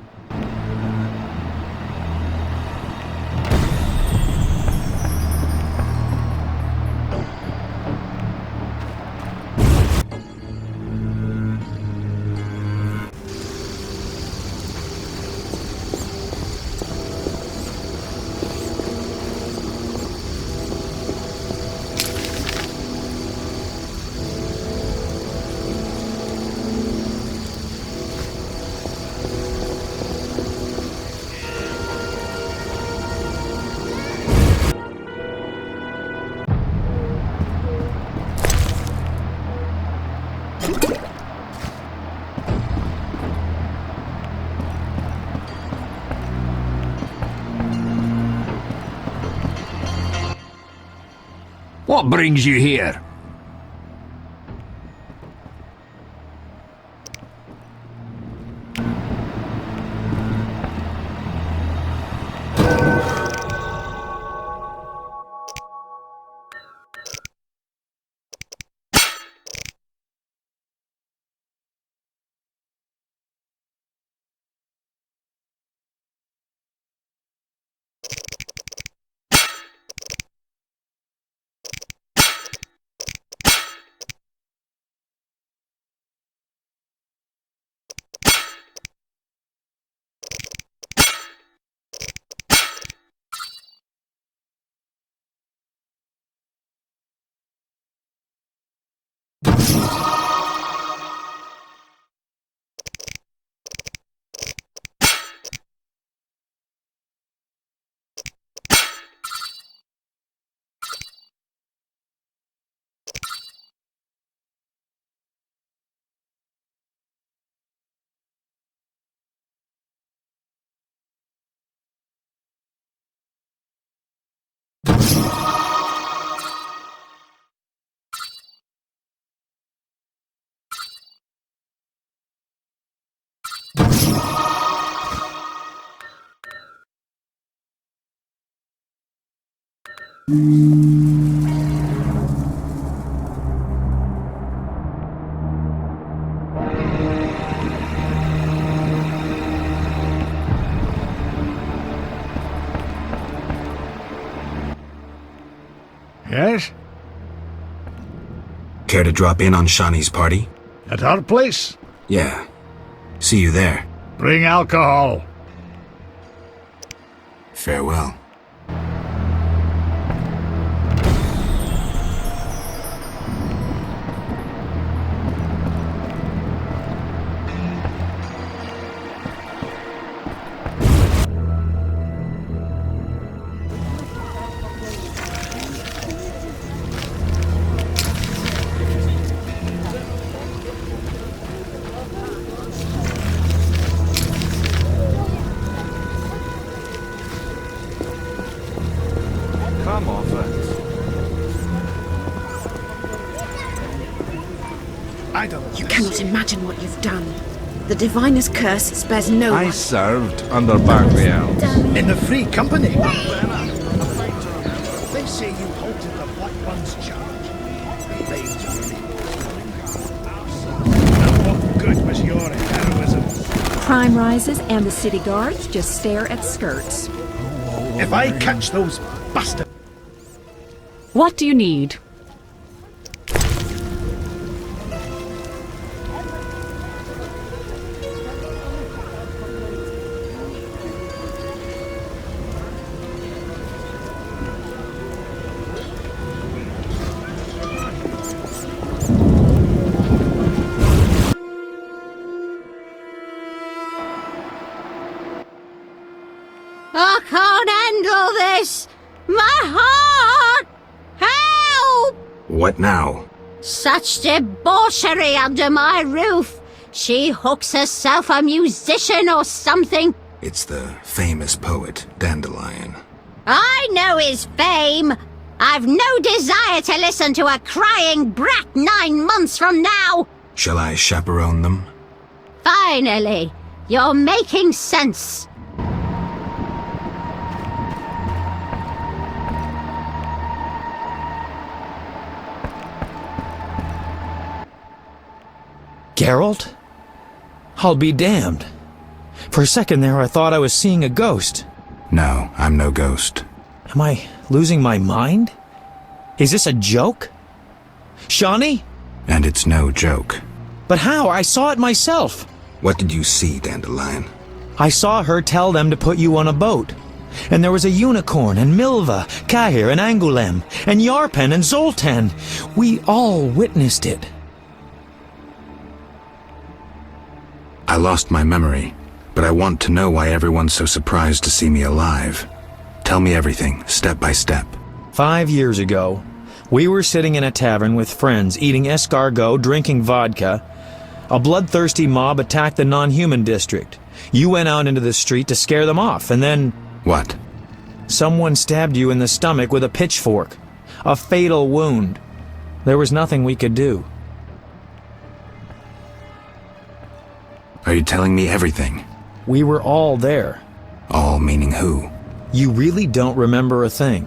What brings you here? Yes? Care to drop in on Shani's party? At our place? Yeah. See you there. Bring alcohol. Farewell. Come on, friends. I don't. You cannot imagine what you've done. The Diviner's curse spares no one. I served under Brokilon. In the Free Company. They say you halted the Black One's charge. And what good was your heroism? Crime rises and the city guards just stare at skirts. If I catch those bastards... What do you need? I can't handle this! My heart! Help! What now? Such debauchery under my roof! She hooks herself a musician or something. It's the famous poet, Dandelion. I know his fame. I've no desire to listen to a crying brat 9 months from now. Shall I chaperone them? Finally, you're making sense. Geralt? I'll be damned. For a second there, I thought I was seeing a ghost. No, I'm no ghost. Am I losing my mind? Is this a joke? Shani? And it's no joke. But how? I saw it myself. What did you see, Dandelion? I saw her tell them to put you on a boat. And there was a unicorn, and Milva, Kahir, and Angulem, and Yarpen, and Zoltan. We all witnessed it. I lost my memory, but I want to know why everyone's so surprised to see me alive. Tell me everything, step by step. 5 years ago, we were sitting in a tavern with friends, eating escargot, drinking vodka. A bloodthirsty mob attacked the non-human district. You went out into the street to scare them off, and then... What? Someone stabbed you in the stomach with a pitchfork. A fatal wound. There was nothing we could do. Are you telling me everything? We were all there. All meaning who? You really don't remember a thing.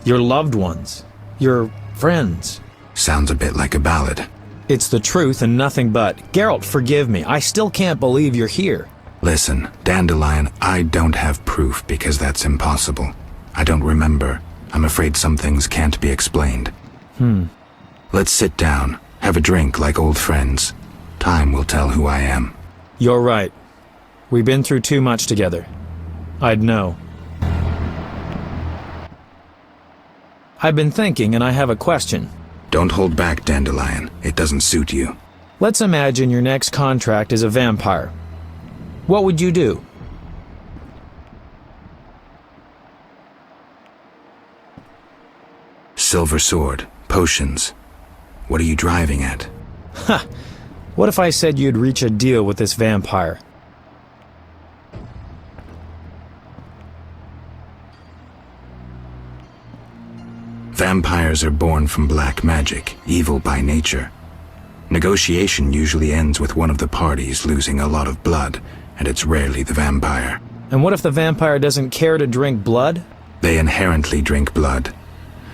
Your loved ones. Your friends. Sounds a bit like a ballad. It's the truth and nothing but. Geralt, forgive me. I still can't believe you're here. Listen, Dandelion, I don't have proof because that's impossible. I don't remember. I'm afraid some things can't be explained. Let's sit down, have a drink like old friends. Time will tell who I am. You're right. We've been through too much together. I'd know. I've been thinking, and I have a question. Don't hold back, Dandelion. It doesn't suit you. Let's imagine your next contract is a vampire. What would you do? Silver sword, potions. What are you driving at? Ha! What if I said you'd reach a deal with this vampire? Vampires are born from black magic, evil by nature. Negotiation usually ends with one of the parties losing a lot of blood, and it's rarely the vampire. And what if the vampire doesn't care to drink blood? They inherently drink blood.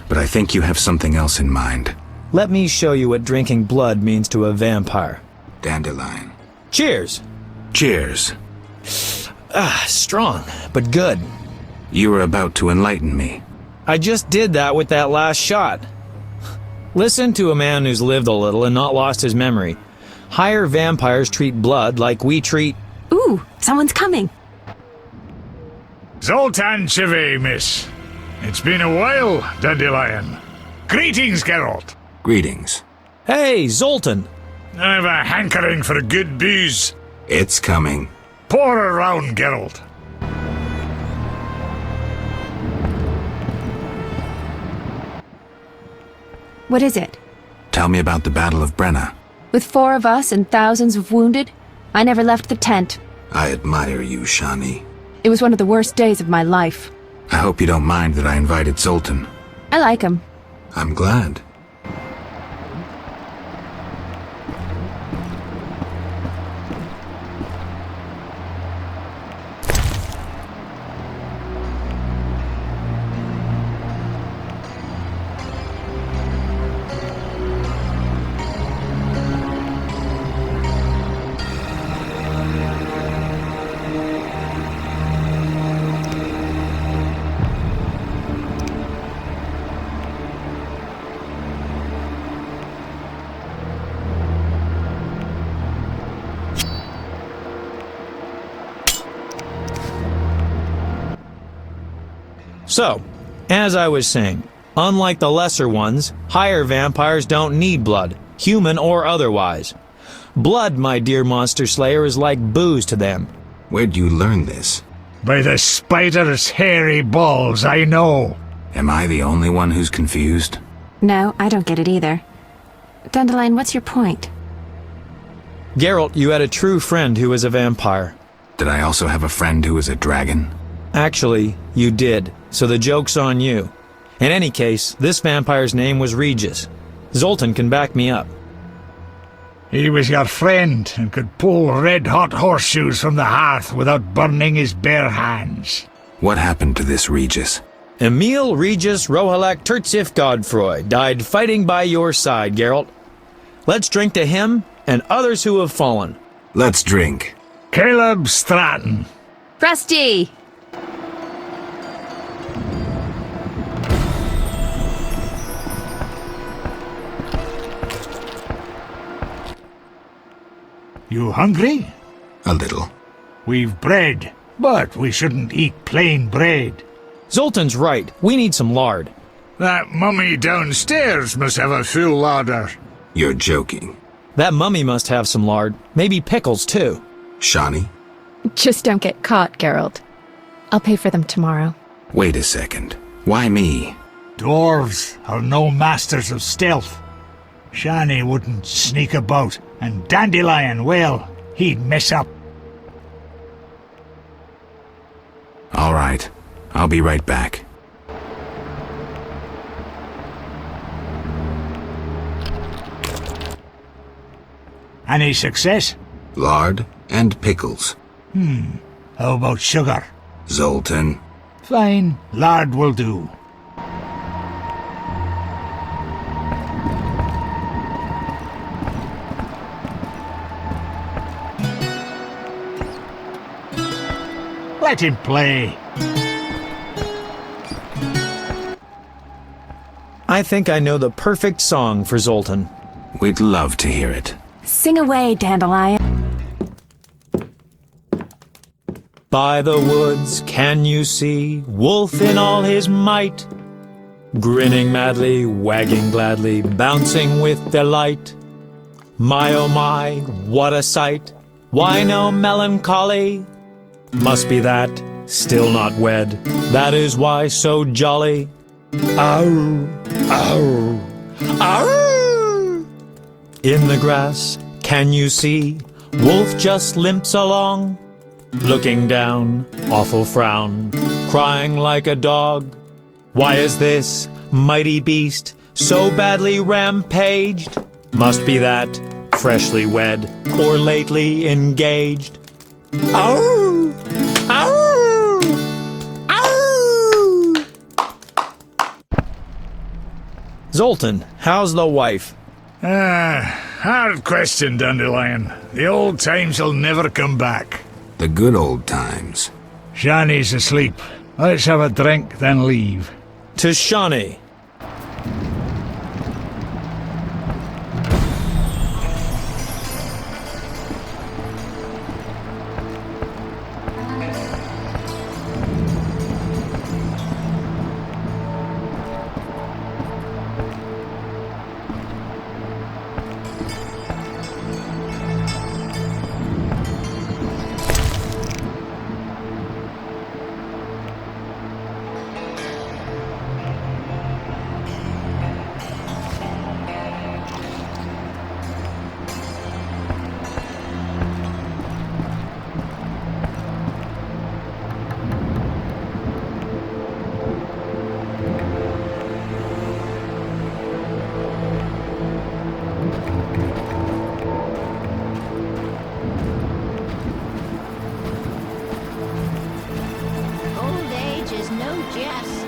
But I think you have something else in mind. Let me show you what drinking blood means to a vampire. Dandelion. Cheers! Cheers. Strong, but good. You were about to enlighten me. I just did that with that last shot. Listen to a man who's lived a little and not lost his memory. Higher vampires treat blood like we treat... Ooh, someone's coming. Zoltan Chive, miss. It's been a while, Dandelion. Greetings, Geralt. Greetings. Hey, Zoltan. I've a hankering for good booze. It's coming. Pour around, Geralt. What is it? Tell me about the Battle of Brenna. With 4 of us and thousands of wounded, I never left the tent. I admire you, Shani. It was one of the worst days of my life. I hope you don't mind that I invited Zoltan. I like him. I'm glad. So, as I was saying, unlike the lesser ones, higher vampires don't need blood, human or otherwise. Blood, my dear monster slayer, is like booze to them. Where'd you learn this? By the spider's hairy balls, I know. Am I the only one who's confused? No, I don't get it either. Dandelion, what's your point? Geralt, you had a true friend who was a vampire. Did I also have a friend who was a dragon? Actually, you did, so the joke's on you. In any case, this vampire's name was Regis. Zoltan can back me up. He was your friend and could pull red-hot horseshoes from the hearth without burning his bare hands. What happened to this Regis? Emil Regis Rohalek Tertsif Godfroy died fighting by your side, Geralt. Let's drink to him and others who have fallen. Let's drink. Caleb Stratton. Rusty! You hungry? A little. We've bread, but we shouldn't eat plain bread. Zoltan's right. We need some lard. That mummy downstairs must have a full larder. You're joking. That mummy must have some lard. Maybe pickles, too. Shani? Just don't get caught, Geralt. I'll pay for them tomorrow. Wait a second. Why me? Dwarves are no masters of stealth. Shani wouldn't sneak about, and Dandelion, well, he'd mess up. All right. I'll be right back. Any success? Lard and pickles. How about sugar? Zoltan. Fine, lard will do. Let him play. I think I know the perfect song for Zoltan. We'd love to hear it. Sing away, Dandelion. By the woods can you see Wolf in all his might, grinning madly, wagging gladly, bouncing with delight. My oh my, what a sight! Why no melancholy? Must be that, still not wed, that is why so jolly. Ow, ow, ow! In the grass, can you see, Wolf just limps along, looking down, awful frown, crying like a dog. Why is this mighty beast so badly rampaged? Must be that, freshly wed, or lately engaged. Ow! Ow! Ow! Zoltan, how's the wife? Hard question, Dandelion. The old times will never come back. The good old times. Shani's asleep. Let's have a drink, then leave. To Shani. Old age is no jest.